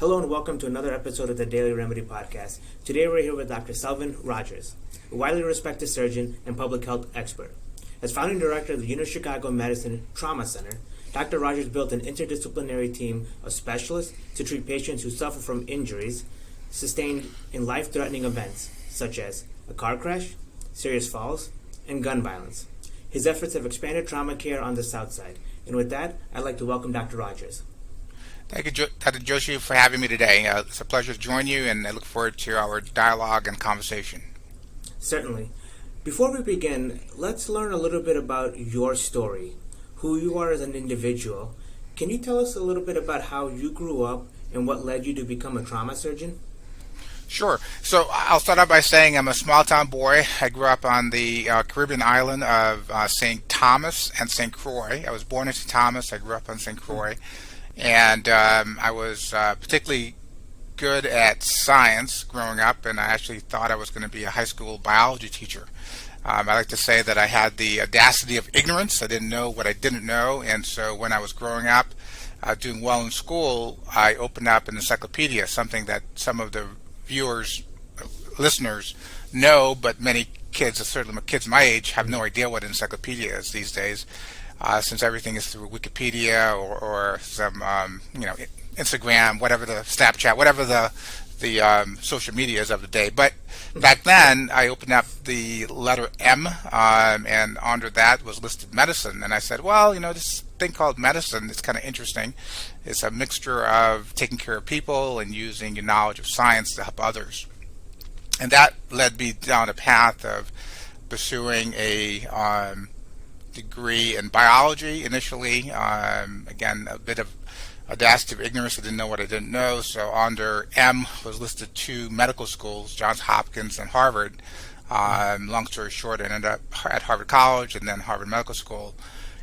Hello and welcome to another episode of the Daily Remedy Podcast. Today we're here with Dr. Selwyn Rogers, a widely respected surgeon and public health expert. As founding director of the University of Chicago Medicine Trauma Center, Dr. Rogers built an interdisciplinary team of specialists to treat patients who suffer from injuries sustained in life-threatening events, such as a car crash, serious falls, and gun violence. His efforts have expanded trauma care on the South Side. And with that, I'd like to welcome Dr. Rogers. Thank you, Dr. Joshi, for having me today. It's a pleasure to join you, and I look forward to our dialogue and conversation. Certainly. Before we begin, let's learn a little bit about your story, who you are as an individual. Can you tell us a little bit about how you grew up and what led you to become a trauma surgeon? Sure. So I'll start out by saying I'm a small-town boy. I grew up on the Caribbean island of St. Thomas and St. Croix. I was born in St. Thomas. I grew up on St. Croix. And I was particularly good at science growing up, and I actually thought I was going to be a high school biology teacher. I like to say that I had the audacity of ignorance. I didn't know what I didn't know, and so when I was growing up, doing well in school, I opened up an encyclopedia, something that some of the listeners know, but many kids, certainly kids my age, have no idea what an encyclopedia is these days. Since everything is through Wikipedia or some Instagram, whatever the Snapchat, whatever the social media is of the day. But back then, I opened up the letter M, and under that was listed medicine. And I said, well, this thing called medicine is kind of interesting. It's a mixture of taking care of people and using your knowledge of science to help others. And that led me down a path of pursuing a degree in biology initially. Again, a bit of audacity of ignorance. I didn't know what I didn't know. So under M was listed two medical schools, Johns Hopkins and Harvard. Long story short, I ended up at Harvard College and then Harvard Medical School.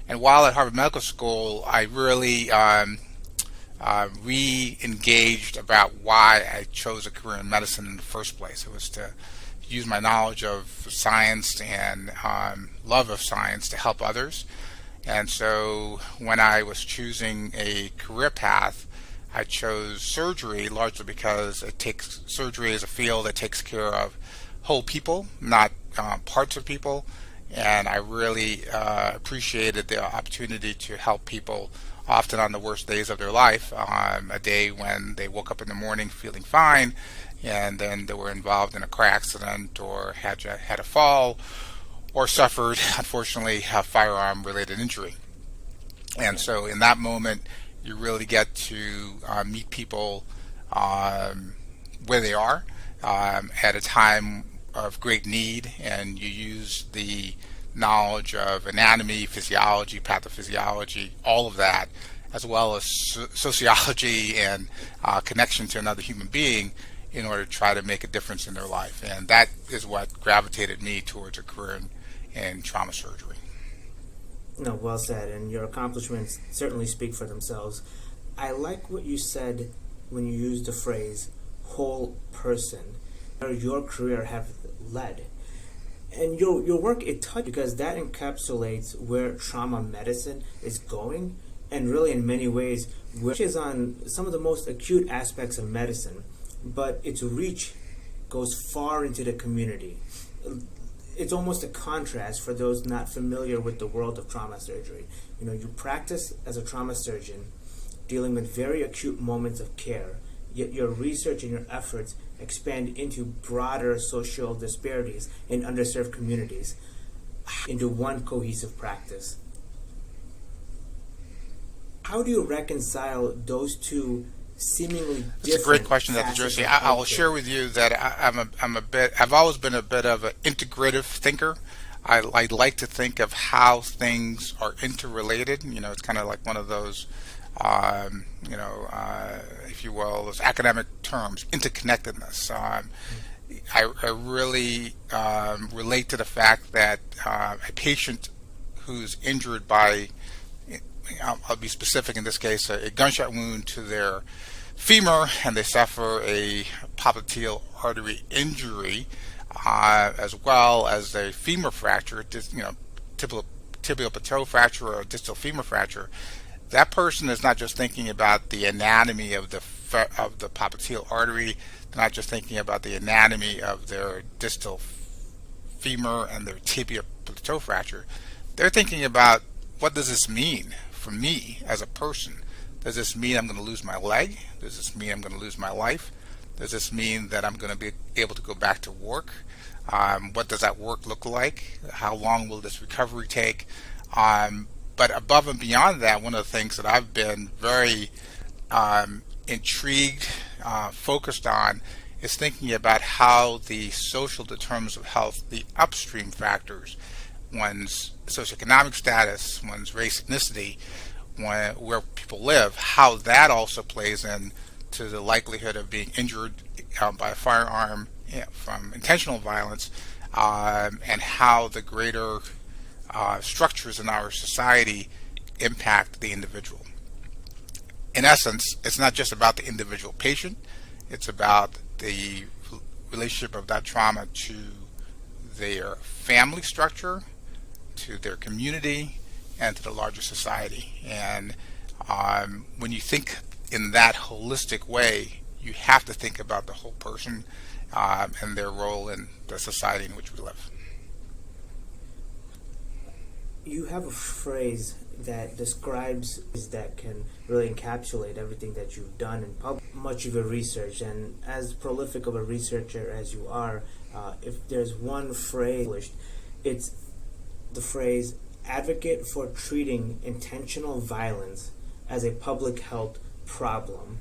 And while at Harvard Medical School, I really re-engaged about why I chose a career in medicine in the first place. It was to use my knowledge of science and love of science to help others. And so when I was choosing a career path, I chose surgery largely because surgery is a field that takes care of whole people, not parts of people. And I really appreciated the opportunity to help people often on the worst days of their life, a day when they woke up in the morning feeling fine, and then they were involved in a car accident or had a fall or suffered, unfortunately, a firearm-related injury. And so in that moment, you really get to meet people where they are at a time of great need, and you use the knowledge of anatomy, physiology, pathophysiology, all of that, as well as sociology and connection to another human being in order to try to make a difference in their life. And that is what gravitated me towards a career in trauma surgery. No, well said, and your accomplishments certainly speak for themselves. I like what you said when you used the phrase whole person, where your career have led. And your work, it touched because that encapsulates where trauma medicine is going, and really in many ways, which is on some of the most acute aspects of medicine, but its reach goes far into the community. It's almost a contrast for those not familiar with the world of trauma surgery. You practice as a trauma surgeon, dealing with very acute moments of care, yet your research and your efforts expand into broader social disparities in underserved communities into one cohesive practice. How do you reconcile those two seemingly different? It's a great question, Dr. Jersey. I'll share with you that I've always been a bit of an integrative thinker. I like to think of how things are interrelated. It's kind of like one of those, if you will, those academic terms, interconnectedness. I really relate to the fact that a patient who's injured by, I'll be specific in this case, a gunshot wound to their femur, and they suffer a popliteal artery injury, as well as a femur fracture, tibial plateau fracture or distal femur fracture. That person is not just thinking about the anatomy of the of the popliteal artery. They're not just thinking about the anatomy of their distal femur and their tibia plateau fracture. They're thinking about, what does this mean for me as a person? Does this mean I'm going to lose my leg? Does this mean I'm going to lose my life? Does this mean that I'm going to be able to go back to work? What does that work look like? How long will this recovery take? But above and beyond that, one of the things that I've been very intrigued, focused on, is thinking about how the social determinants of health, the upstream factors, one's socioeconomic status, one's race, ethnicity, where people live, how that also plays in to the likelihood of being injured by a firearm from intentional violence, and how the greater structures in our society impact the individual. In essence, it's not just about the individual patient, it's about the relationship of that trauma to their family structure, to their community, and to the larger society. And when you think in that holistic way, you have to think about the whole person and their role in the society in which we live. You have a phrase that describes, that can really encapsulate everything that you've done and much of your research. And as prolific of a researcher as you are, if there's one phrase, it's the phrase, advocate for treating intentional violence as a public health problem.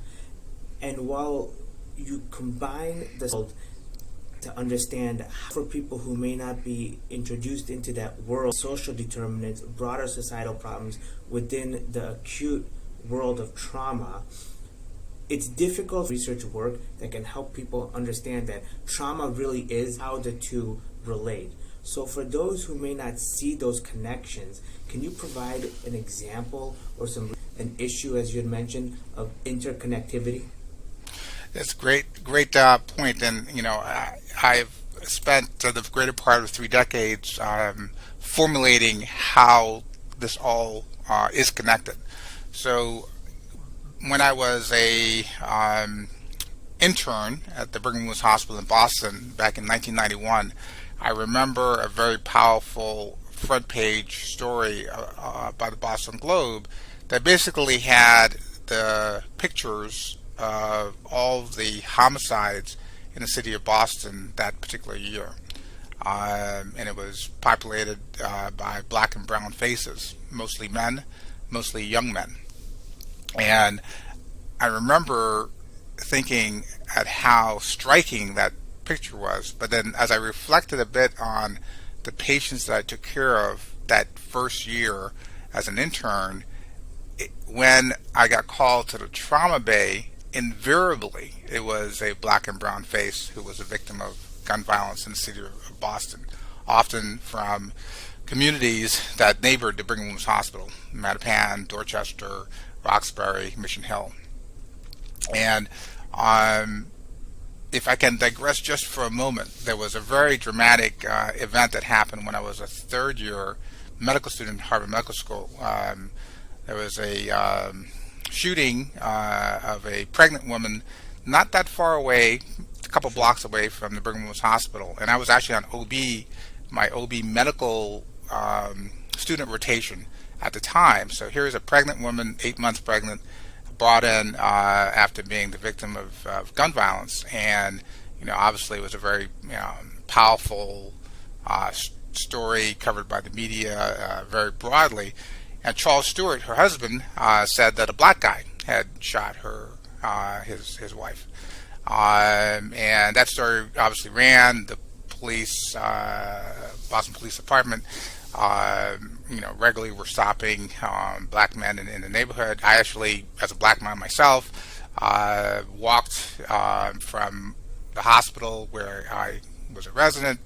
And while you combine this to understand how, for people who may not be introduced into that world, social determinants, broader societal problems within the acute world of trauma, it's difficult research work that can help people understand that trauma really is how the two relate. So for those who may not see those connections, can you provide an example or an issue, as you had mentioned, of interconnectivity? That's a great point. And I've spent the greater part of 3 decades formulating how this all is connected. So when I was a intern at the Brigham and Women's Hospital in Boston back in 1991, I remember a very powerful front page story by the Boston Globe that basically had the pictures of all the homicides in the city of Boston that particular year. And it was populated by black and brown faces, mostly men, mostly young men. And I remember thinking at how striking that picture was, but then as I reflected a bit on the patients that I took care of that first year as an intern, when I got called to the trauma bay, invariably it was a black and brown face who was a victim of gun violence in the city of Boston, often from communities that neighbored the Brigham and Women's Hospital, Mattapan, Dorchester, Roxbury, Mission Hill. And if I can digress just for a moment, there was a very dramatic event that happened when I was a third-year medical student at Harvard Medical School. There was a shooting of a pregnant woman not that far away, a couple blocks away from the Brigham and Women's Hospital. And I was actually on my OB medical student rotation at the time. So here's a pregnant woman, 8 months pregnant, brought in after being the victim of gun violence, and obviously it was a very powerful story covered by the media very broadly. And Charles Stewart, her husband, said that a black guy had shot his wife, and that story obviously ran. The police, Boston Police Department, regularly were stopping black men in the neighborhood. I actually, as a black man myself, walked from the hospital where I was a resident,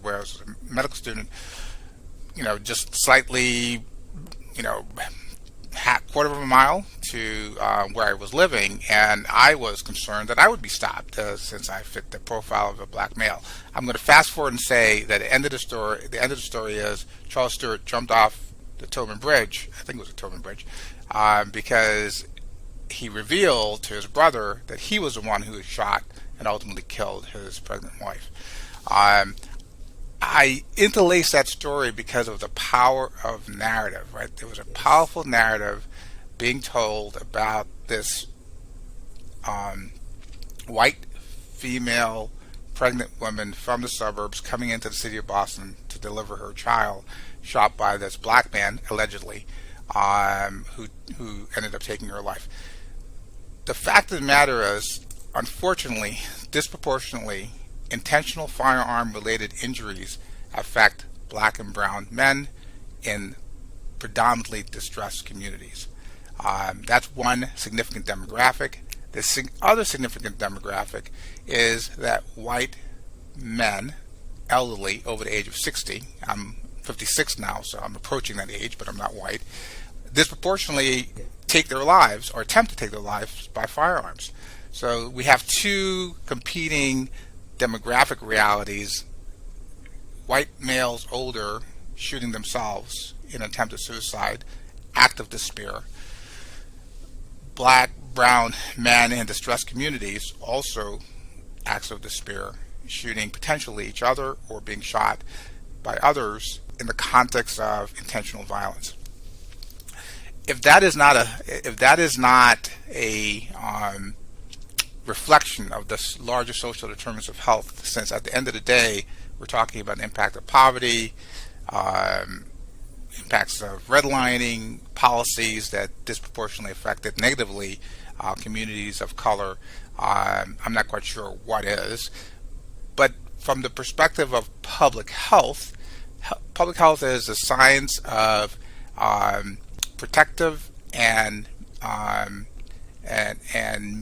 where I was a medical student, just slightly, quarter of a mile to where I was living, and I was concerned that I would be stopped since I fit the profile of a black male. I'm going to fast forward and say that the end of the story is Charles Stewart jumped off the Tobin Bridge, I think it was the Tobin Bridge, because he revealed to his brother that he was the one who had shot and ultimately killed his pregnant wife. I interlace that story because of the power of narrative, right? There was a powerful narrative being told about this white female pregnant woman from the suburbs coming into the city of Boston to deliver her child, shot by this black man, allegedly, who ended up taking her life. The fact of the matter is, unfortunately, disproportionately, intentional firearm-related injuries affect black and brown men in predominantly distressed communities. That's one significant demographic. The other significant demographic is that white men, elderly, over the age of 60, I'm 56 now, so I'm approaching that age, but I'm not white, disproportionately take their lives or attempt to take their lives by firearms. So we have two competing demographic realities: white males older shooting themselves in attempted suicide, act of despair; black, brown men in distressed communities, also acts of despair, shooting potentially each other or being shot by others in the context of intentional violence. If that is not a reflection of the larger social determinants of health, since at the end of the day we're talking about the impact of poverty, impacts of redlining, policies that disproportionately affected negatively communities of color, I'm not quite sure what is. But from the perspective of public health is the science of protective and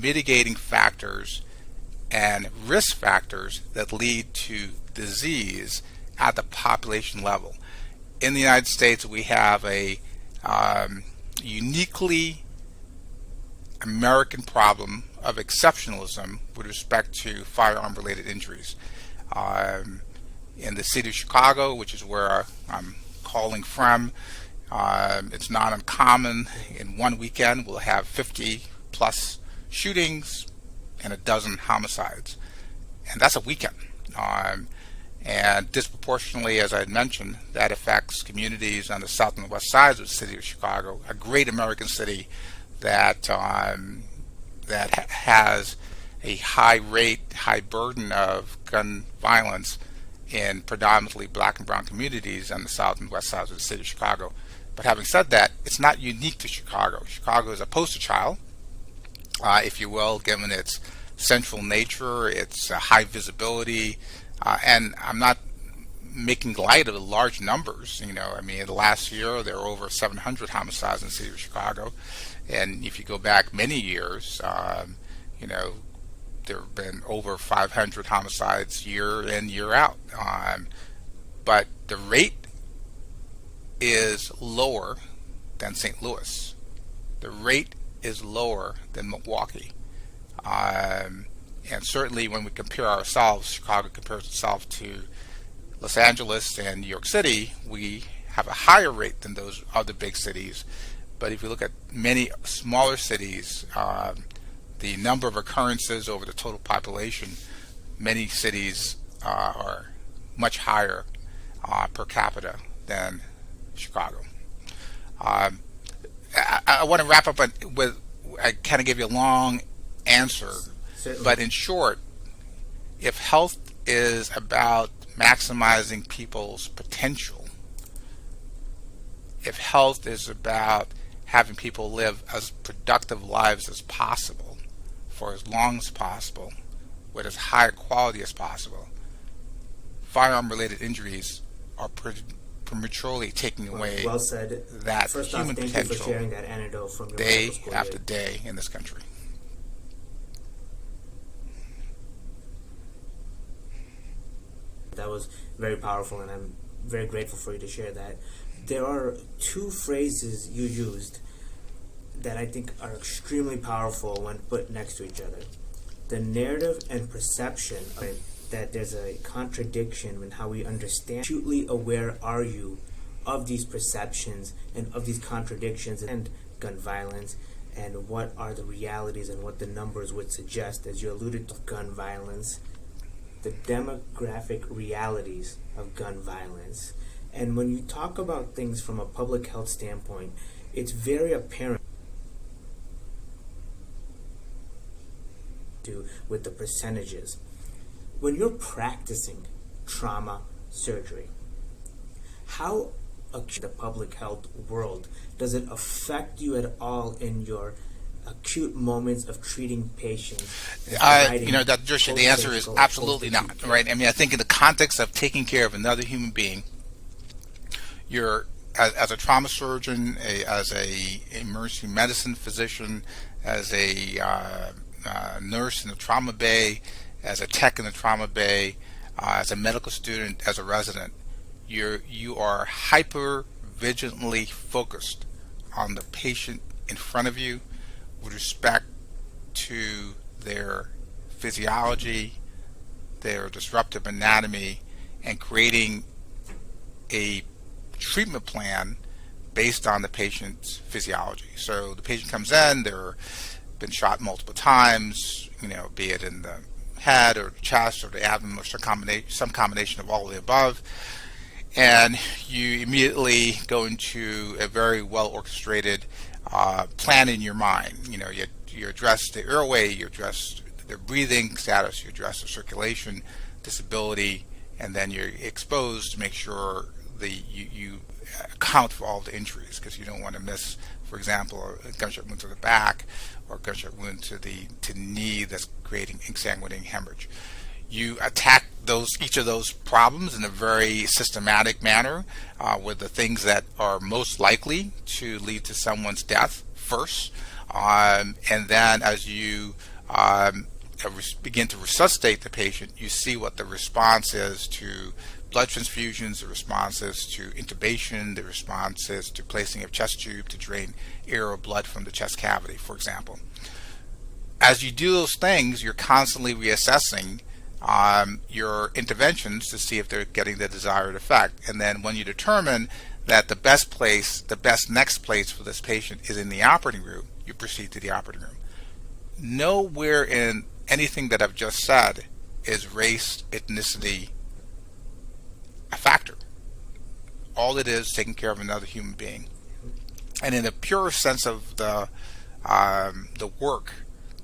mitigating factors and risk factors that lead to disease at the population level. In the United States, we have a uniquely American problem of exceptionalism with respect to firearm-related injuries. In the city of Chicago, which is where I'm calling from, it's not uncommon in one weekend we'll have 50 plus shootings and a dozen homicides, and that's a weekend. And disproportionately, as I had mentioned, that affects communities on the south and west sides of the city of Chicago, a great American city that has a high burden of gun violence in predominantly black and brown communities on the south and west sides of the city of Chicago. But having said that, it's not unique to Chicago. Chicago is a poster child, if you will, given its central nature, its high visibility, and I'm not making light of the large numbers. I mean, the last year there were over 700 homicides in the city of Chicago, and if you go back many years, there have been over 500 homicides year in, year out. But the rate is lower than St. Louis. The rate is lower than Milwaukee. And certainly when we compare ourselves, Chicago compares itself to Los Angeles and New York City, we have a higher rate than those other big cities. But if you look at many smaller cities, the number of occurrences over the total population, many cities are much higher per capita than Chicago. I want to wrap up with, I kind of give you a long answer, Certainly. But in short, if health is about maximizing people's potential, if health is about having people live as productive lives as possible for as long as possible with as high a quality as possible, firearm-related injuries are prematurely taking away well said. that First human off, thank potential you for sharing that anecdote from your day medical school after days. day in this country. That was very powerful, and I'm very grateful for you to share that. There are two phrases you used that I think are extremely powerful when put next to each other. The narrative and perception, that there's a contradiction in how we understand. Acutely aware are you of these perceptions and of these contradictions and gun violence? and what are the realities and what the numbers would suggest, as you alluded to gun violence, the demographic realities of gun violence. And when you talk about things from a public health standpoint, it's very apparent with the percentages. When you're practicing trauma surgery, how the public health world, does it affect you at all in your acute moments of treating patients? Dr. Joshi, the answer is absolutely not, right? I mean, I think in the context of taking care of another human being, you're, as a trauma surgeon, as a emergency medicine physician, as a nurse in the trauma bay, as a tech in the trauma bay, as a medical student, as a resident, you are hyper vigilantly focused on the patient in front of you with respect to their physiology, their disruptive anatomy, and creating a treatment plan based on the patient's physiology. So the patient comes in, they're been shot multiple times, be it in the head or the chest or the abdomen or some combination of all of the above, and you immediately go into a very well orchestrated plan in your mind. You address the airway, you address their breathing status, you address the circulation disability, and then you're exposed to make sure you account for all the injuries, because you don't want to miss, for example, a gunshot wound to the back or a gunshot wound to the knee that's creating exsanguinating hemorrhage. You attack each of those problems in a very systematic manner with the things that are most likely to lead to someone's death first, and then as you begin to resuscitate the patient, you see what the response is to blood transfusions, the response is to intubation, the response is to placing a chest tube to drain air or blood from the chest cavity, for example. As you do those things, you're constantly reassessing your interventions to see if they're getting the desired effect. And then when you determine that the best next place for this patient is in the operating room, you proceed to the operating room. Nowhere in anything that I've just said is race, ethnicity a factor. All it is taking care of another human being. And in the pure sense of the work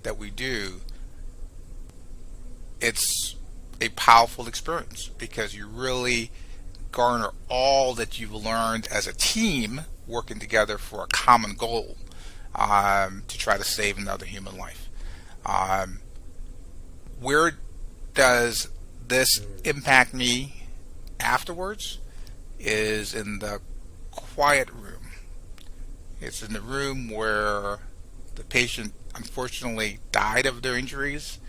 that we do, it's a powerful experience because you really garner all that you've learned as a team working together for a common goal to try to save another human life. Where does this impact me afterwards? Is in the quiet room. It's in the room where the patient unfortunately died of their injuries,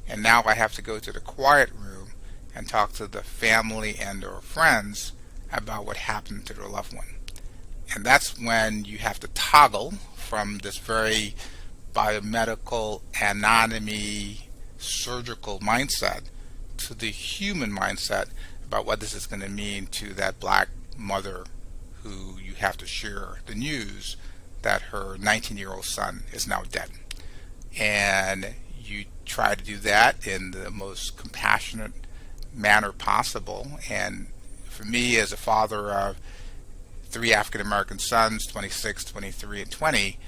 and now I have to go to the quiet room and talk to the family and or friends about what happened to their loved one. And that's when you have to toggle from this very biomedical anatomy surgical mindset to the human mindset about what this is going to mean to that black mother who you have to share the news that her 19-year-old son is now dead. And you try to do that in the most compassionate manner possible. And for me, as a father of 3 African-American sons, 26, 23, and 20,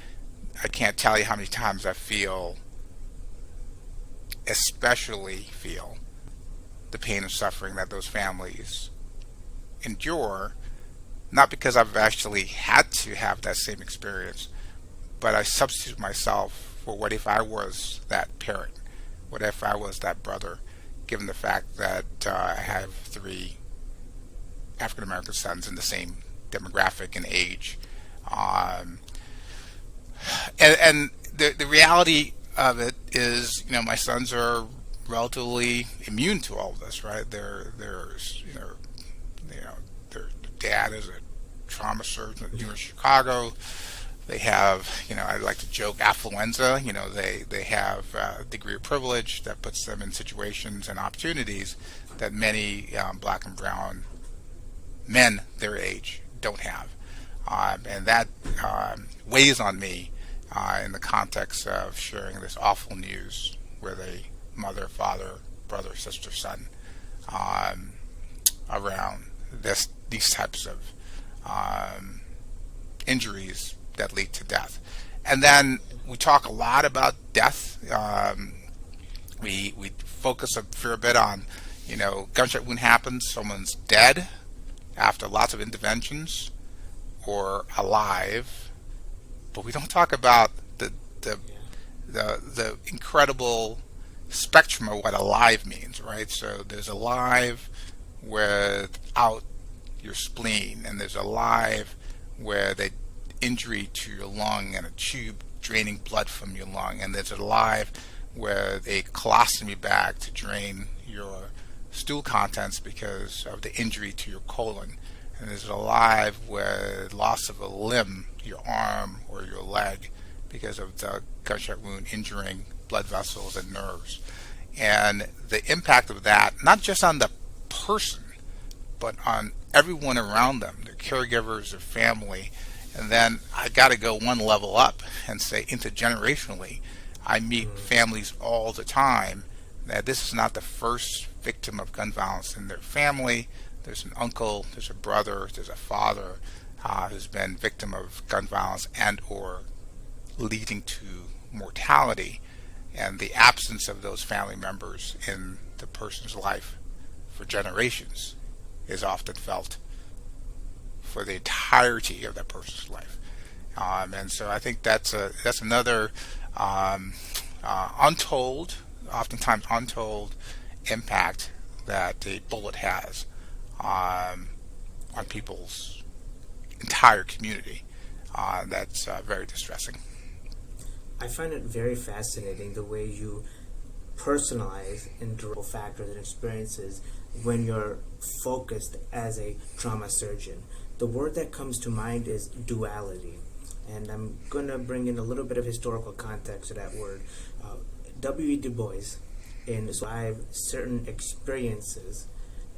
I can't tell you how many times I especially feel the pain and suffering that those families endure, not because I've actually had to have that same experience, but I substitute myself for what if I was that parent, what if I was that brother, given the fact that I have 3 African American sons in the same demographic and age. And the reality of it is, my sons are relatively immune to all of this, right? Their dad is a trauma surgeon at the University of Chicago. They have, I like to joke, affluenza. They have a degree of privilege that puts them in situations and opportunities that many black and brown men their age don't have. And that weighs on me in the context of sharing this awful news with a mother, father, brother, sister, son, um, around these types of injuries that lead to death. And then we talk a lot about death. We focus a fair bit on, gunshot wound happens, someone's dead after lots of interventions, or alive, but we don't talk about the the incredible spectrum of what alive means, right? So there's alive without your spleen, and there's alive where the injury to your lung and a tube draining blood from your lung, and there's alive where a colostomy bag to drain your stool contents because of the injury to your colon, and there's alive where loss of a limb, your arm or your leg, because of the gunshot wound injuring blood vessels and nerves. And the impact of that, not just on the person, but on everyone around them, their caregivers, their family. And then I got to go one level up and say intergenerationally, I meet families all the time that this is not the first victim of gun violence in their family. There's an uncle, there's a brother, there's a father who's been victim of gun violence and or leading to mortality, and the absence of those family members in the person's life for generations is often felt for the entirety of that person's life. And so I think that's another oftentimes untold impact that a bullet has on people's entire community. That's very distressing. I find it very fascinating the way you personalize individual factors and experiences when you're focused as a trauma surgeon. The word that comes to mind is duality, and I'm going to bring in a little bit of historical context to that word. W.E. Du Bois survive certain experiences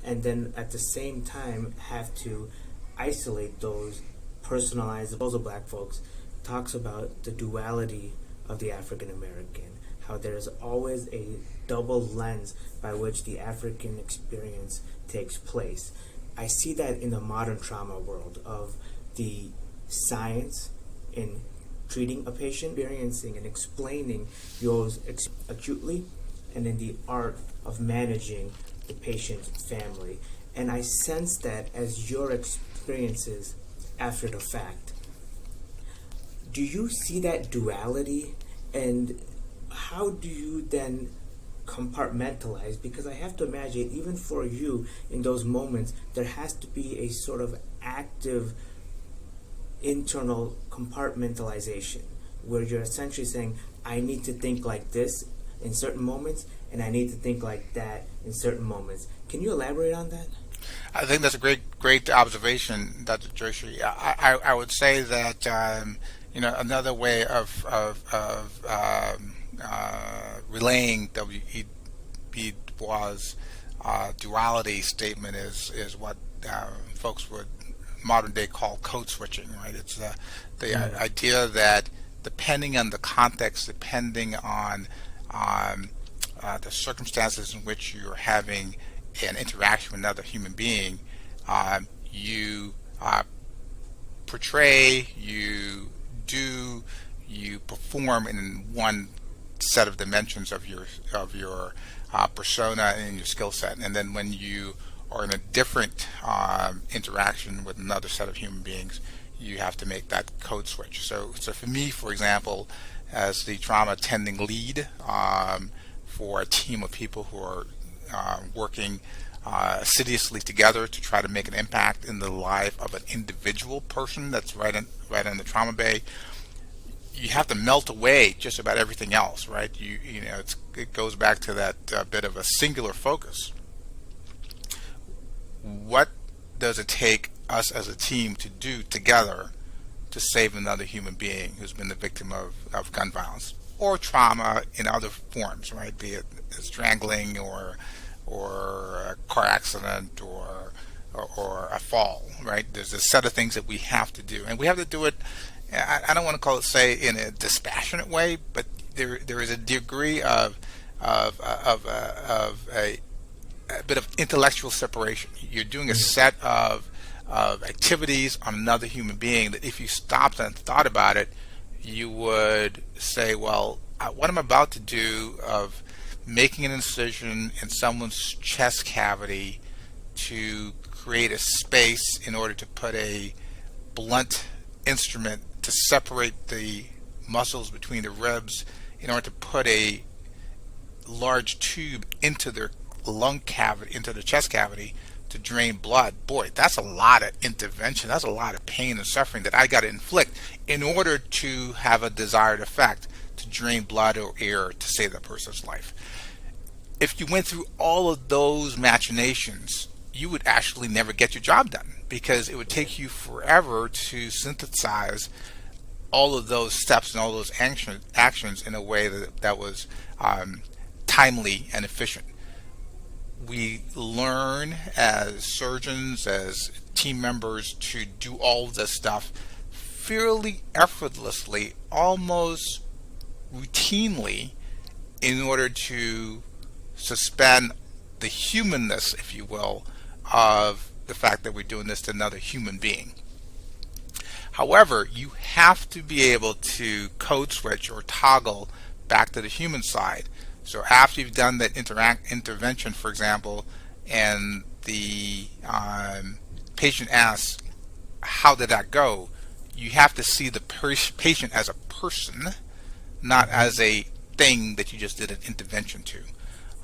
and then at the same time have to isolate those personalized those of black folks, talks about the duality of the African American, how there's always a double lens by which the African experience takes place. I see that in the modern trauma world of the science in treating a patient, experiencing and explaining yours acutely, and in the art of managing the patient's family. And I sense that as your experiences after the fact. Do you see that duality, and how do you then compartmentalize? Because I have to imagine, even for you in those moments, there has to be a sort of active internal compartmentalization where you're essentially saying, I need to think like this in certain moments, and I need to think like that in certain moments. Can you elaborate on that? I think that's a great observation, Dr. Joshi. I would say that another way of relaying W.E. Du Bois' duality statement is what folks would modern day call code switching. Right? It's the idea that depending on the context, depending on the circumstances in which you're having an interaction with another human being, you portray, you do, you perform in one set of dimensions of your persona and your skill set, and then when you are in a different interaction with another set of human beings, you have to make that code switch. So for me, for example, as the trauma attending lead for a team of people who are working assiduously together to try to make an impact in the life of an individual person that's right in the trauma bay, you have to melt away just about everything else, right? It goes back to that bit of a singular focus. What does it take us as a team to do together to save another human being who's been the victim of gun violence or trauma in other forms, right? Be it strangling or a car accident or or a fall, right? There's a set of things that we have to do, and we have to do it. I don't want to call it, say, in a dispassionate way, but there is a degree of a bit of intellectual separation. You're doing a set of activities on another human being that if you stopped and thought about it, you would say, well, what I'm about to do of making an incision in someone's chest cavity to create a space in order to put a blunt instrument to separate the muscles between the ribs in order to put a large tube into their lung cavity, into the chest cavity to drain blood. Boy, that's a lot of intervention. That's a lot of pain and suffering that I got to inflict in order to have a desired effect, to drain blood or air to save that person's life. If you went through all of those machinations, you would actually never get your job done, because it would take you forever to synthesize all of those steps and all those actions in a way that was timely and efficient. We learn as surgeons, as team members, to do all of this stuff fairly effortlessly, almost routinely, in order to suspend the humanness, if you will, of the fact that we're doing this to another human being. However, you have to be able to code switch or toggle back to the human side. So after you've done that intervention, for example, and the patient asks, how did that go? You have to see the patient as a person, not as a thing that you just did an intervention to.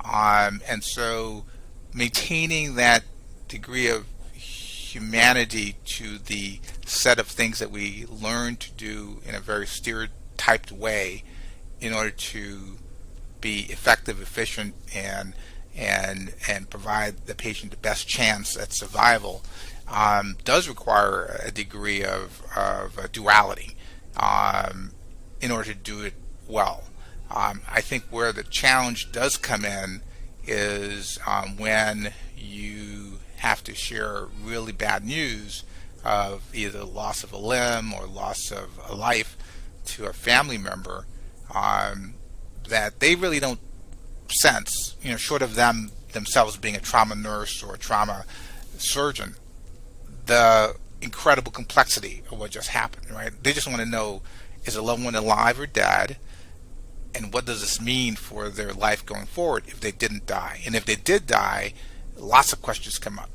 And so maintaining that degree of humanity to the set of things that we learn to do in a very stereotyped way in order to be effective, efficient, and provide the patient the best chance at survival does require a degree of duality in order to do it well. I think where the challenge does come in is when you have to share really bad news of either loss of a limb or loss of a life to a family member that they really don't sense, short of them themselves being a trauma nurse or a trauma surgeon, the incredible complexity of what just happened, right? They just want to know, is a loved one alive or dead? And what does this mean for their life going forward if they didn't die? And if they did die, lots of questions come up.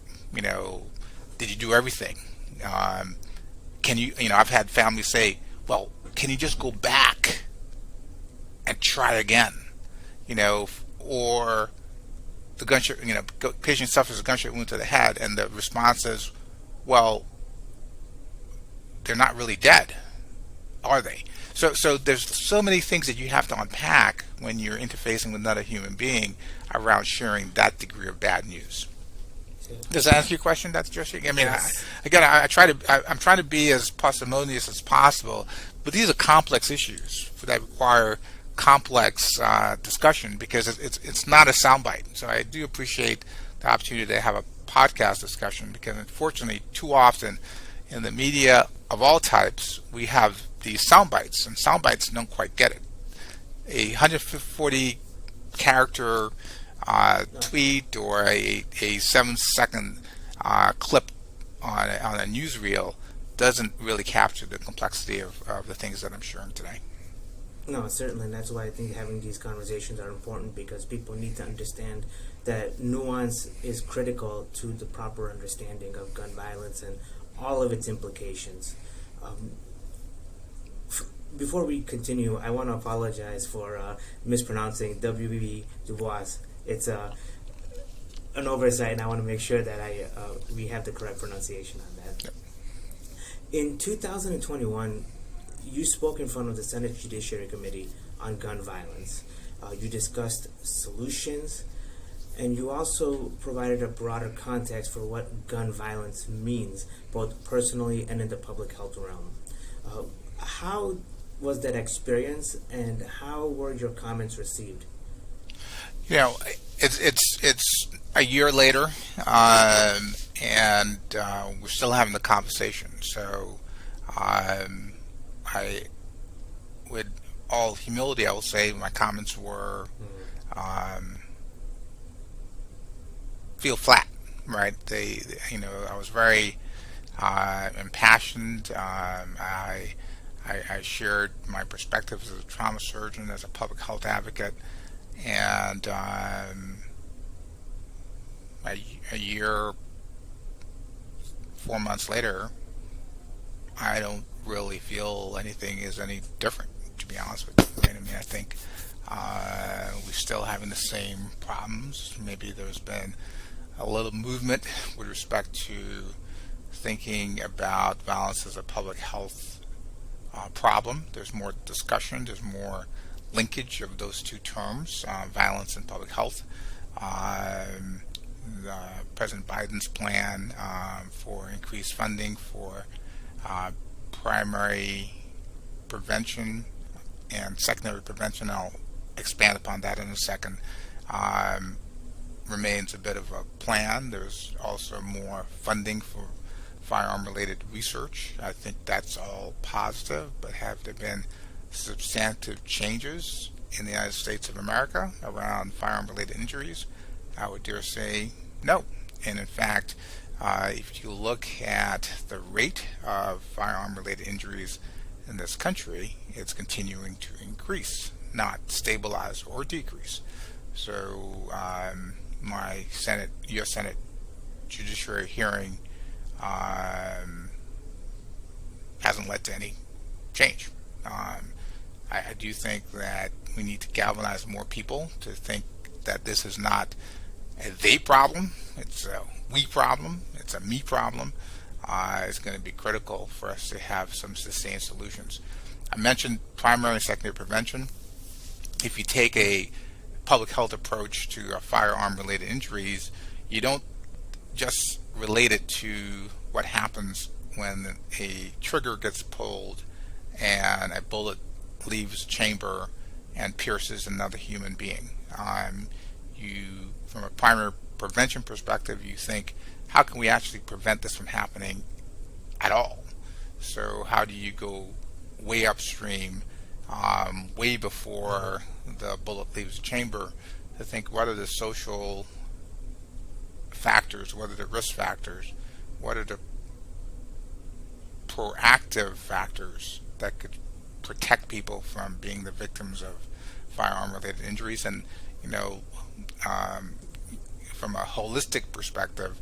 Did you do everything? Can you, I've had families say, well, can you just go back and try again? Or the gunshot, patient suffers a gunshot wound to the head, and the response is, well, they're not really dead, are they? So there's so many things that you have to unpack when you're interfacing with another human being around sharing that degree of bad news. Does that answer your question, Dr. Joshi? I mean, Yes. I'm trying to be as parsimonious as possible, but these are complex issues that require complex discussion, because it's not a soundbite. So I do appreciate the opportunity to have a podcast discussion, because unfortunately, too often in the media of all types, we have these sound bites, and sound bites don't quite get it. A 140 character tweet or a 7-second clip on a newsreel doesn't really capture the complexity of the things that I'm sharing today. No, certainly, and that's why I think having these conversations are important, because people need to understand that nuance is critical to the proper understanding of gun violence and all of its implications. Before we continue, I want to apologize for mispronouncing W.B. Du Bois. It's an oversight, and I want to make sure that we have the correct pronunciation on that. Yep. In 2021, you spoke in front of the Senate Judiciary Committee on gun violence. You discussed solutions, and you also provided a broader context for what gun violence means, both personally and in the public health realm. How was that experience, and how were your comments received? It's a year later, and we're still having the conversation. So I, with all humility, I will say my comments were um, feel flat, right? I was very impassioned. I shared my perspectives as a trauma surgeon, as a public health advocate, and a year, 4 months later, I don't really feel anything is any different, to be honest with you. Right? I mean, I think we're still having the same problems. Maybe there's been a little movement with respect to thinking about violence as a public health problem. There's more discussion, there's more linkage of those two terms, violence and public health. Um, President Biden's plan for increased funding for primary prevention and secondary prevention, I'll expand upon that in a second, remains a bit of a plan. There's also more funding for firearm-related research. I think that's all positive, but have there been substantive changes in the United States of America around firearm-related injuries? I would dare say no. And in fact, if you look at the rate of firearm-related injuries in this country, it's continuing to increase, not stabilize or decrease. So my U.S. Senate Judiciary hearing hasn't led to any change. I do think that we need to galvanize more people to think that this is not a they problem, it's a we problem, it's a me problem. It's going to be critical for us to have some sustained solutions. I mentioned primary and secondary prevention. If you take a public health approach to firearm-related injuries, you don't just relate it to what happens when a trigger gets pulled and a bullet leaves the chamber and pierces another human being. From a primary prevention perspective, you think, how can we actually prevent this from happening at all? So how do you go way upstream, way before the bullet leaves the chamber, to think what are the social factors, what are the risk factors, what are the proactive factors that could protect people from being the victims of firearm-related injuries. And from a holistic perspective,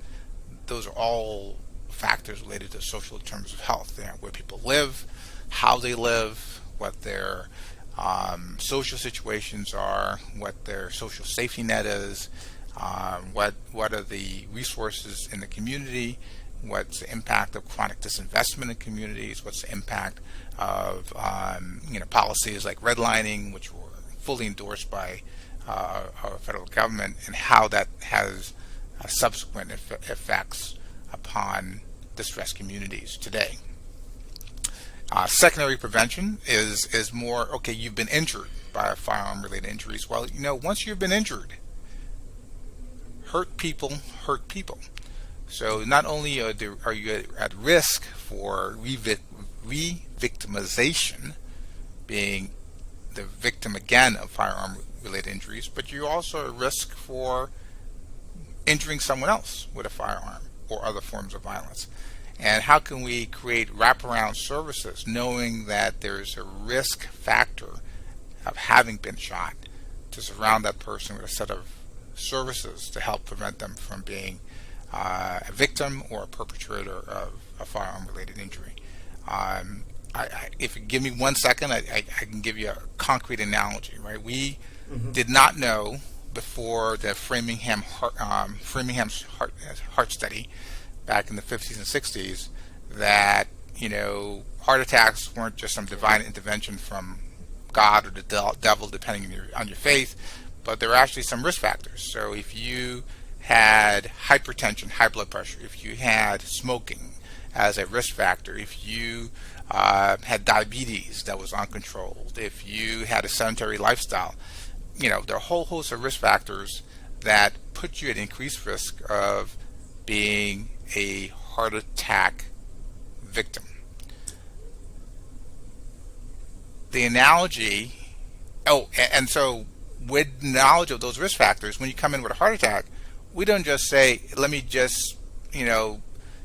those are all factors related to social determinants of health. Where people live, how they live, what their social situations are, what their social safety net is, what are the resources in the community, what's the impact of chronic disinvestment in communities, what's the impact of policies like redlining, which were fully endorsed by our federal government, and how that has subsequent effects upon distressed communities today. Secondary prevention is more, okay, you've been injured by firearm-related injuries. Well, once you've been injured, hurt people hurt people. So not only are you at risk for re-victimization, being the victim again of firearm-related injuries, but you're also at risk for injuring someone else with a firearm or other forms of violence. And how can we create wraparound services knowing that there's a risk factor of having been shot, to surround that person with a set of services to help prevent them from being a victim or a perpetrator of a firearm-related injury. If you give me 1 second, I can give you a concrete analogy. Right? We did not know before the Framingham's heart study back in the 50s and 60s that heart attacks weren't just some divine intervention from God or the devil, depending on your faith, but there were actually some risk factors. So if you had hypertension, high blood pressure, if you had smoking as a risk factor, if you had diabetes that was uncontrolled, if you had a sedentary lifestyle, there are a whole host of risk factors that put you at increased risk of being a heart attack victim. The analogy, and so with knowledge of those risk factors, when you come in with a heart attack, we don't just say, let me just,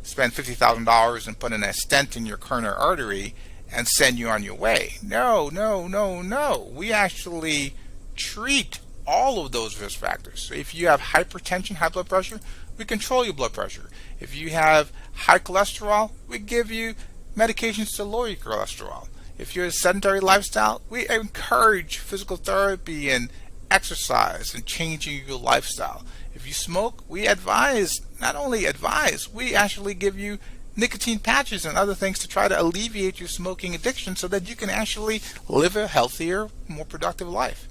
spend $50,000 and put in a stent in your coronary artery and send you on your way. No, no, no, no. We actually treat all of those risk factors. So if you have hypertension, high blood pressure, we control your blood pressure. If you have high cholesterol, we give you medications to lower your cholesterol. If you're a sedentary lifestyle, we encourage physical therapy and exercise and changing your lifestyle. If you smoke, we not only advise, we actually give you nicotine patches and other things to try to alleviate your smoking addiction so that you can actually live a healthier, more productive life.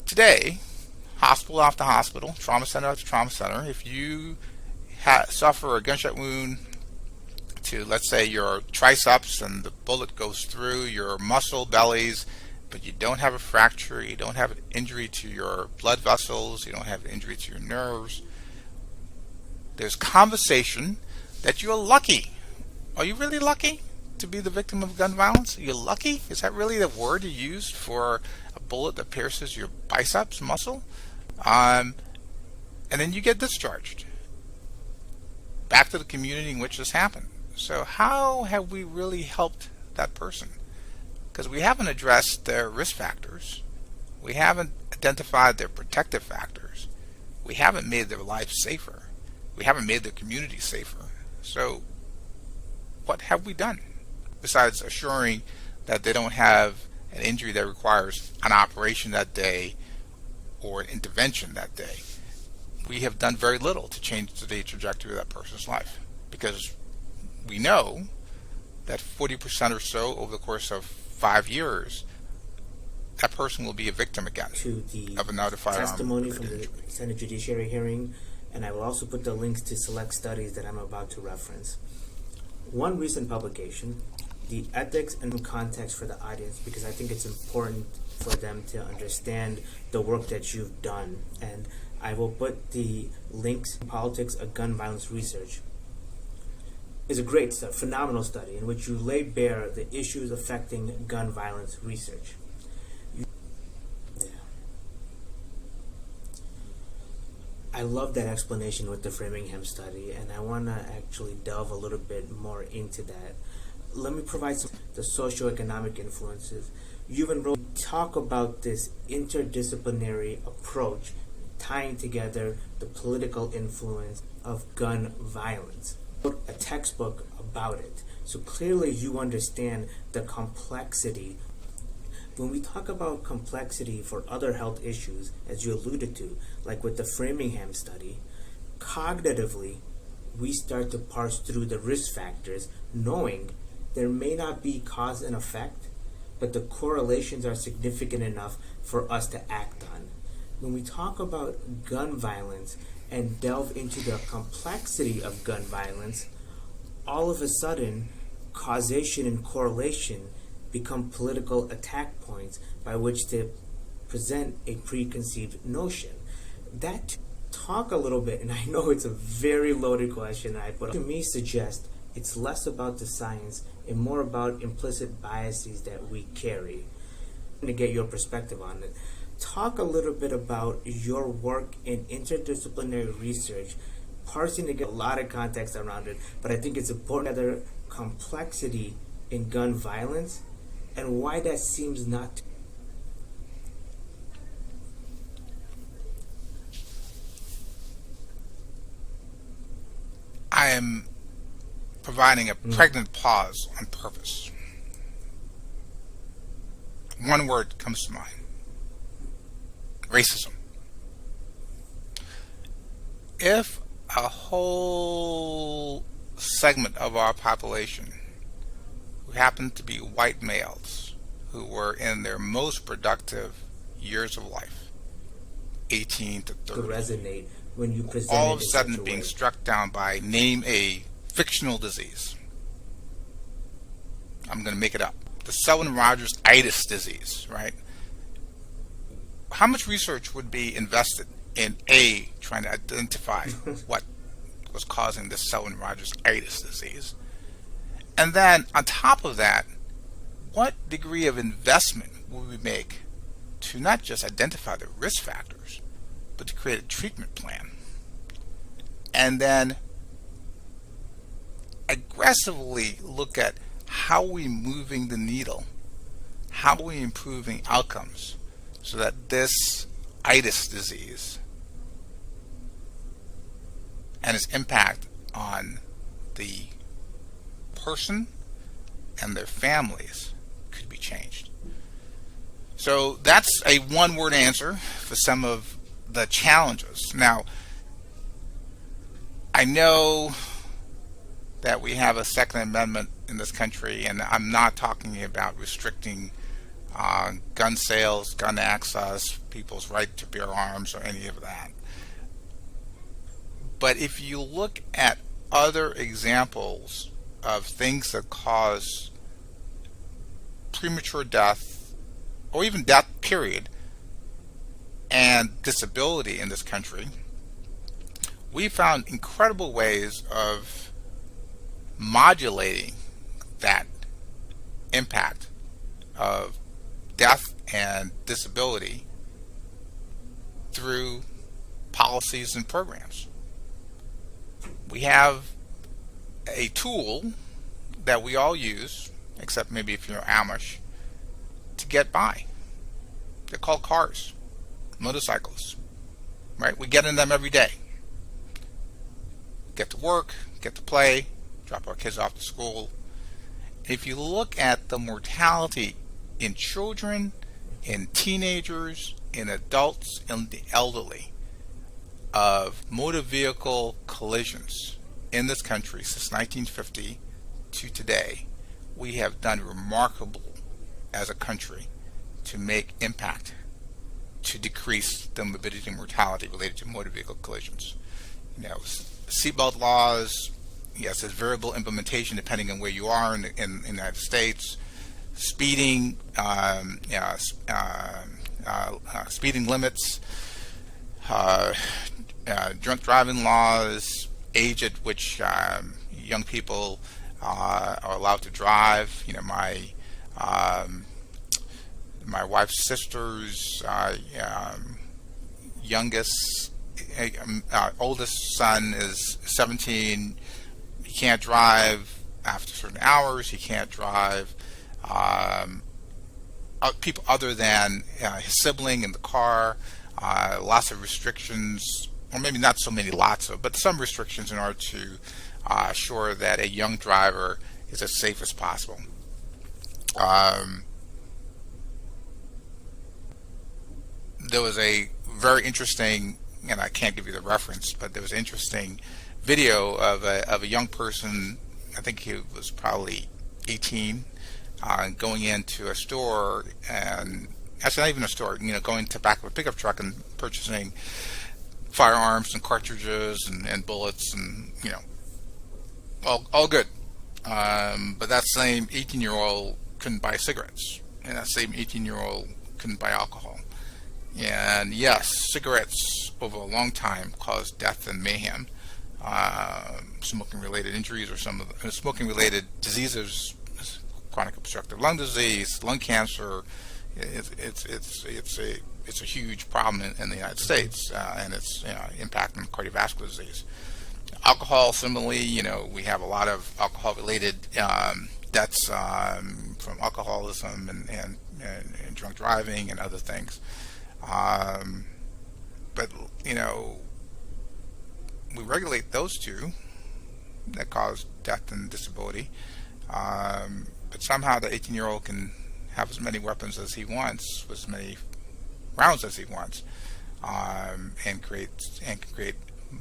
Today, hospital after hospital, trauma center after trauma center, if you suffer a gunshot wound to, let's say, your triceps and the bullet goes through your muscle bellies, but you don't have a fracture, you don't have an injury to your blood vessels, you don't have an injury to your nerves, there's conversation that you're lucky. Are you really lucky to be the victim of gun violence? Are you lucky? Is that really the word you used for a bullet that pierces your biceps muscle? And then you get discharged back to the community in which this happened. So how have we really helped that person? Because we haven't addressed their risk factors. We haven't identified their protective factors. We haven't made their life safer. We haven't made their community safer. So what have we done besides assuring that they don't have an injury that requires an operation that day or an intervention that day? We have done very little to change the trajectory of that person's life, because we know that 40% or so over the course of 5 years, that person will be a victim again of another firearm testimony from the Senate Judiciary hearing, and I will also put the links to select studies that I'm about to reference. One recent publication, the ethics and context for the audience, because I think it's important for them to understand the work that you've done, and I will put the links. Politics of Gun Violence Research is a great study, phenomenal study, in which you lay bare the issues affecting gun violence research. I love that explanation with the Framingham study, and I want to actually delve a little bit more into that. Let me provide the socioeconomic influences. You've enrolled talk about this interdisciplinary approach, tying together the political influence of gun violence. A textbook about it. So clearly you understand the complexity. When we talk about complexity for other health issues, as you alluded to, like with the Framingham study, cognitively, we start to parse through the risk factors, knowing there may not be cause and effect, but the correlations are significant enough for us to act on. When we talk about gun violence and delve into the complexity of gun violence, all of a sudden, causation and correlation become political attack points by which to present a preconceived notion. That talk a little bit, and I know it's a very loaded question but to me suggest it's less about the science and more about implicit biases that we carry. To get your perspective on it, talk a little bit about your work in interdisciplinary research, parsing to get a lot of context around it, but I think it's important that complexity in gun violence and why that seems not to. I am providing a pregnant pause on purpose. One word comes to mind: racism. If a whole segment of our population who happen to be white males who were in their most productive years of life, 18 to 30, to resonate when you present all it of a in sudden such a being way. struck down by, name a fictional disease. I'm going to make it up. The Selwyn Rogers itis disease, right? How much research would be invested in trying to identify what was causing this Selwyn Rogers itis disease. And then on top of that, what degree of investment will we make to not just identify the risk factors, but to create a treatment plan? And then aggressively look at how we moving the needle, how we improving outcomes so that this itis disease and its impact on the person and their families could be changed. So that's a one-word answer for some of the challenges. Now, I know that we have a Second Amendment in this country, and I'm not talking about restricting gun sales, gun access, people's right to bear arms, or any of that. But if you look at other examples of things that cause premature death, or even death period, and disability in this country, we found incredible ways of modulating that impact of death and disability through policies and programs. We have a tool that we all use, except maybe if you're Amish, to get by. They're called cars, motorcycles, right? We get in them every day. Get to work, get to play, drop our kids off to school. If you look at the mortality in children, in teenagers, in adults, and the elderly of motor vehicle collisions in this country since 1950 to today, we have done remarkable as a country to make impact to decrease the morbidity and mortality related to motor vehicle collisions. You know, seatbelt laws, yes, there's variable implementation depending on where you are in the United States. Speeding, speeding limits, drunk driving laws, age at which young people are allowed to drive. You know, my wife's sister's oldest son is 17. He can't drive after certain hours. He can't drive people other than his sibling in the car. Lots of restrictions, or maybe not so many lots of, but some restrictions in order to assure that a young driver is as safe as possible. There was a very interesting, and I can't give you the reference, but there was an interesting video of a young person, I think he was probably 18, going into a store, and actually not even a store, you know, going to back of a pickup truck and purchasing firearms and cartridges and bullets, and you know, all good. But that same 18-year-old couldn't buy cigarettes, and that same 18-year-old couldn't buy alcohol. And yes, cigarettes over a long time cause death and mayhem. Smoking-related injuries, or some of the smoking-related diseases, chronic obstructive lung disease, lung cancer. It's a huge problem in the United States, and it's impact on cardiovascular disease. Alcohol, similarly, you know, we have a lot of alcohol-related deaths from alcoholism and drunk driving and other things. But you know, we regulate those two that cause death and disability, but somehow the 18-year-old can have as many weapons as he wants, with as many rounds as he wants, and can create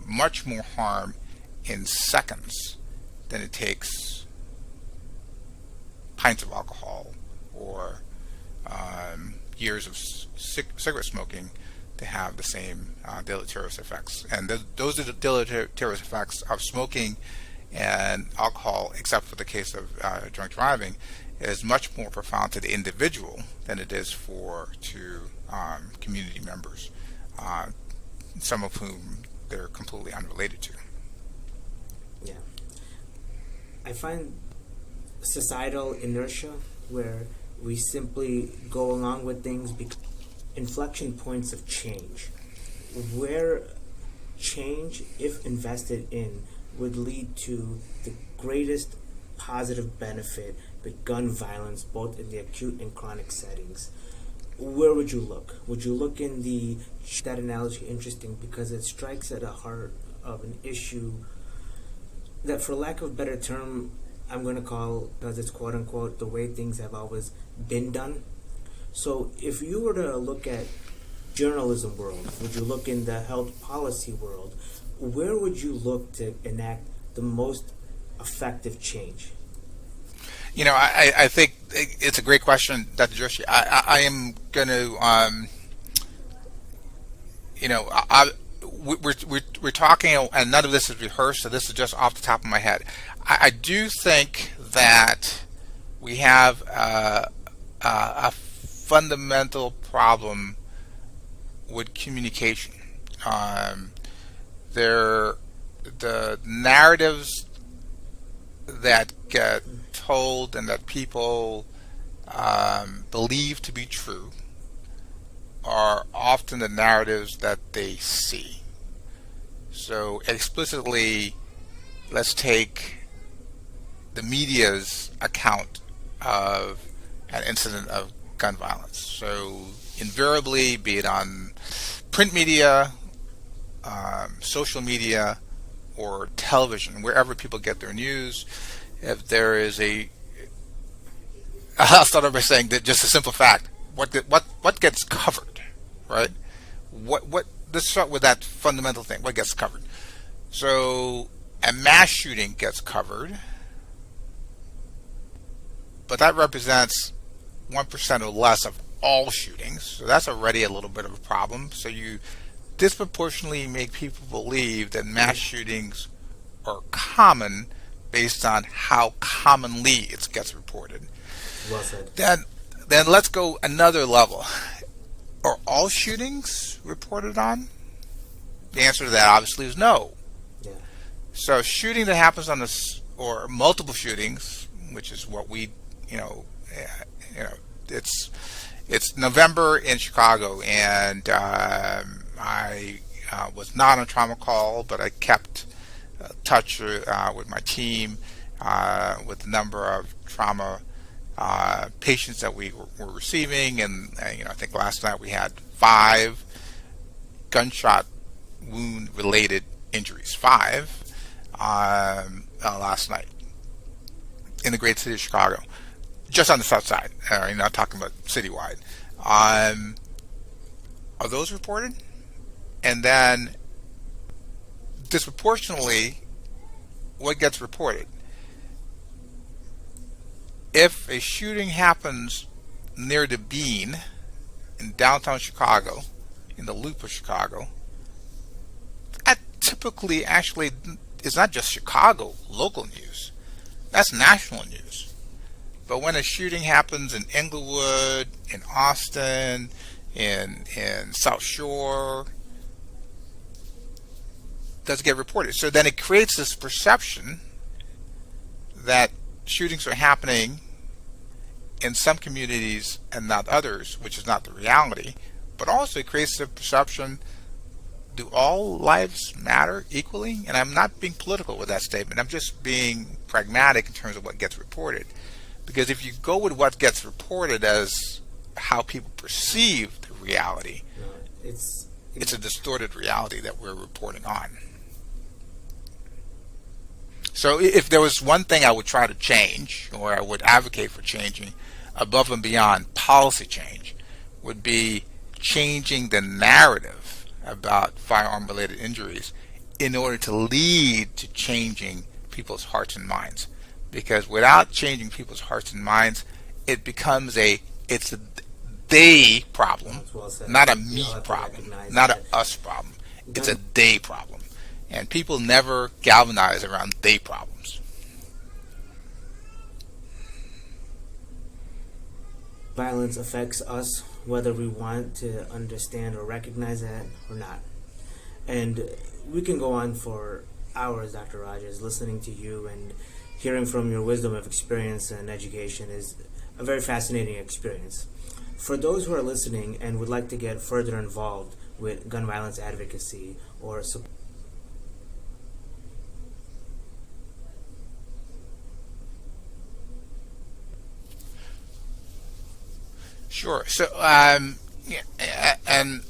much more harm in seconds than it takes pints of alcohol or years of cigarette smoking to have the same deleterious effects. And those are the deleterious effects of smoking and alcohol, except for the case of drunk driving, is much more profound to the individual than it is to community members, some of whom they're completely unrelated to. I find societal inertia where we simply go along with things because inflection points of change, where change, if invested in, would lead to the greatest positive benefit with gun violence, both in the acute and chronic settings. Where would you look? Would you look in the that analogy interesting because it strikes at the heart of an issue that, for lack of a better term, I'm going to call, because it's quote unquote the way things have always been done. So if you were to look at journalism world, would you look in the health policy world, where would you look to enact the most effective change? I think it's a great question, Dr. Joshi. I am going to, we're talking, and none of this is rehearsed, so this is just off the top of my head. I do think that we have a fundamental problem with communication. The narratives that get told and that people believe to be true are often the narratives that they see. So explicitly, let's take the media's account of an incident of gun violence. So invariably, be it on print media, social media, or television, wherever people get their news, if there is I'll start off by saying that just a simple fact: what gets covered, right? Let's start with that fundamental thing. What gets covered? So a mass shooting gets covered, but that represents 1% or less of all shootings. So that's already a little bit of a problem. So you disproportionately make people believe that mass shootings are common based on how commonly it gets reported. Well said. Then let's go another level. Are all shootings reported on? The answer to that obviously is no. Yeah. So shooting that happens or multiple shootings, which is what it's November in Chicago, and I was not on trauma call, but I kept touch with my team with the number of trauma patients that we were receiving, and I think last night we had 5 gunshot wound related injuries. 5 last night in the great city of Chicago, just on the south side. Not talking about citywide. Are those reported? And then disproportionately, what gets reported? If a shooting happens near the Bean in downtown Chicago, in the loop of Chicago, that typically actually is not just Chicago local news. That's national news. But when a shooting happens in Inglewood, in Austin, in South Shore, it doesn't get reported. So then it creates this perception that shootings are happening in some communities and not others, which is not the reality. But also it creates the perception, do all lives matter equally? And I'm not being political with that statement. I'm just being pragmatic in terms of what gets reported. Because if you go with what gets reported as how people perceive the reality, it's a distorted reality that we're reporting on. So if there was one thing I would try to change, or I would advocate for changing above and beyond policy change, would be changing the narrative about firearm-related injuries in order to lead to changing people's hearts and minds. Because without changing people's hearts and minds, it becomes it's a they problem, not a me problem, not a us problem. It's a they problem. And people never galvanize around they problems. Violence affects us whether we want to understand or recognize that or not. And we can go on for hours, Dr. Rogers, listening to you and hearing from your wisdom of experience and education is a very fascinating experience. For those who are listening and would like to get further involved with gun violence advocacy or support, Sure. So, yeah, and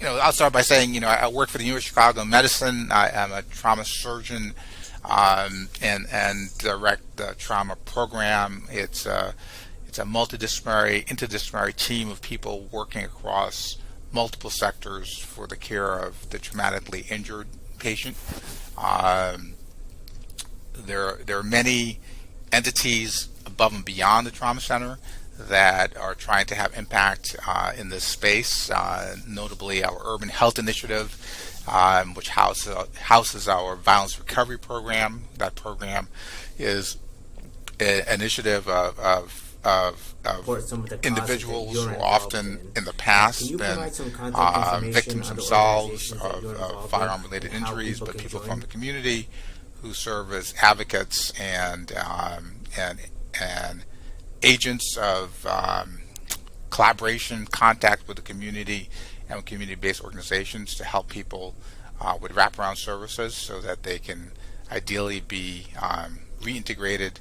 I'll start by saying, I work for the University of Chicago Medicine. I am a trauma surgeon, and direct the trauma program. It's a multidisciplinary, interdisciplinary team of people working across multiple sectors for the care of the traumatically injured patient. There are many entities above and beyond the trauma center that are trying to have impact in this space, notably our Urban Health Initiative, which houses our violence recovery program. That program is an initiative of individuals who are often in the past been victims themselves of firearm-related injuries, but people from the community who serve as advocates and agents of collaboration, contact with the community and with community-based organizations to help people with wraparound services so that they can ideally be reintegrated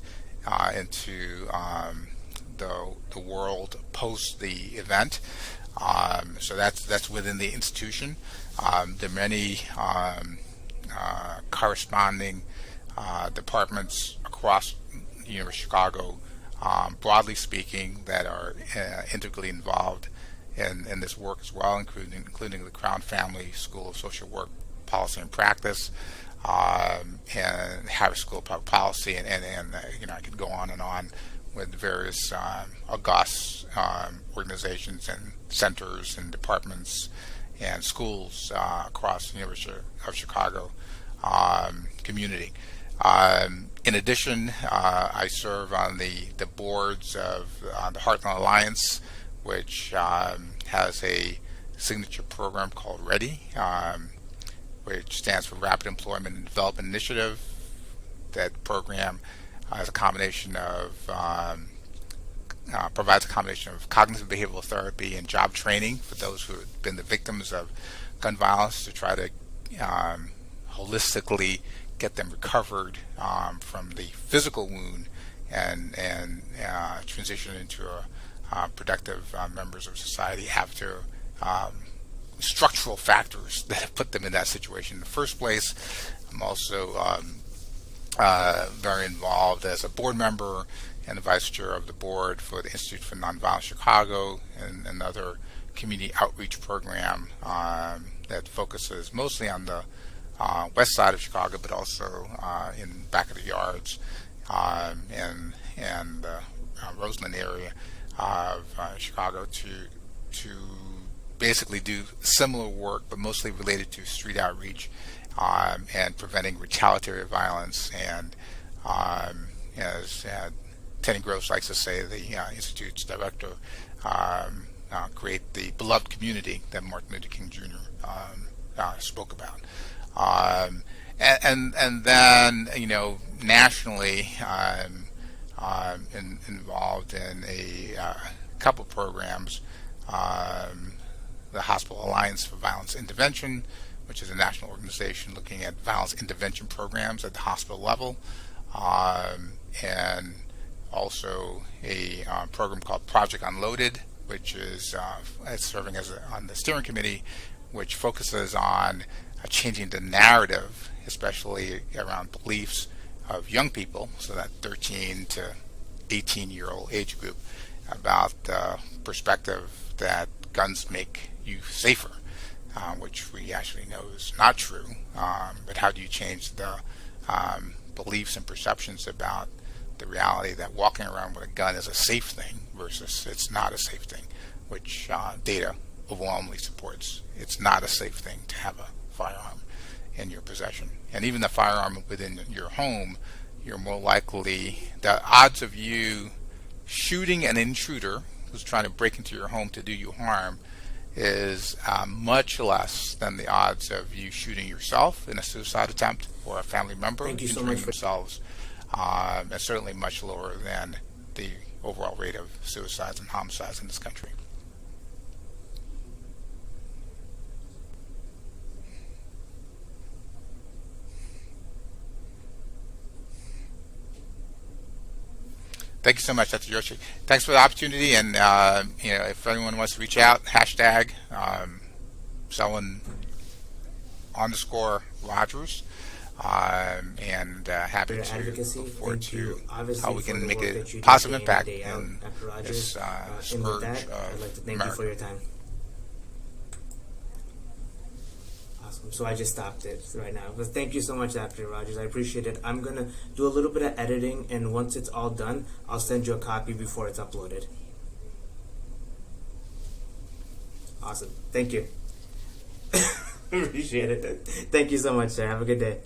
into the world post the event. So that's within the institution. There are many corresponding departments across the University of Chicago, broadly speaking, that are integrally involved in this work as well, including the Crown Family School of Social Work, Policy and Practice, and Harris School of Public Policy, and I could go on and on with various august organizations and centers and departments and schools across the University of Chicago community. In addition, I serve on the boards of the Heartland Alliance, which has a signature program called READY, which stands for Rapid Employment and Development Initiative. That program has a combination of provides a combination of cognitive behavioral therapy and job training for those who have been the victims of gun violence to try to holistically get them recovered from the physical wound and transition into productive members of society after structural factors that have put them in that situation in the first place. I'm also very involved as a board member and the vice chair of the board for the Institute for Nonviolence Chicago and another community outreach program that focuses mostly on the west side of Chicago, but also in back of the yards and the Roseland area of Chicago to basically do similar work, but mostly related to street outreach and preventing retaliatory violence. And as Tenny Gross likes to say, the Institute's director, create the beloved community that Martin Luther King Jr. Spoke about. And then, nationally, I'm involved in a couple programs. The Hospital Alliance for Violence Intervention, which is a national organization looking at violence intervention programs at the hospital level, and also a program called Project Unloaded, which is serving as on the steering committee, which focuses on changing the narrative, especially around beliefs of young people, so that 13 to 18-year-old age group, about the perspective that guns make you safer, which we actually know is not true. But how do you change the beliefs and perceptions about the reality that walking around with a gun is a safe thing versus it's not a safe thing, which data overwhelmingly supports. It's not a safe thing to have a firearm in your possession. And even the firearm within your home, you're more likely, the odds of you shooting an intruder who's trying to break into your home to do you harm is much less than the odds of you shooting yourself in a suicide attempt or a family member Thank you so injuring much themselves and certainly much lower than the overall rate of suicides and homicides in this country. Thank you so much, Dr. Joshi. Thanks for the opportunity, and if anyone wants to reach out, hashtag Selwyn _Rogers, and happy Your to advocacy. look forward Thank you, to obviously, how we for can the make work a that you do positive day in impact and day out, in Dr. Rogers. this And with scourge that, of I'd like to thank you America. for your time. Awesome. So I just stopped it right now. But thank you so much, Dr. Rogers. I appreciate it. I'm going to do a little bit of editing, and once it's all done, I'll send you a copy before it's uploaded. Awesome. Thank you. Appreciate it. Thank you so much, sir. Have a good day.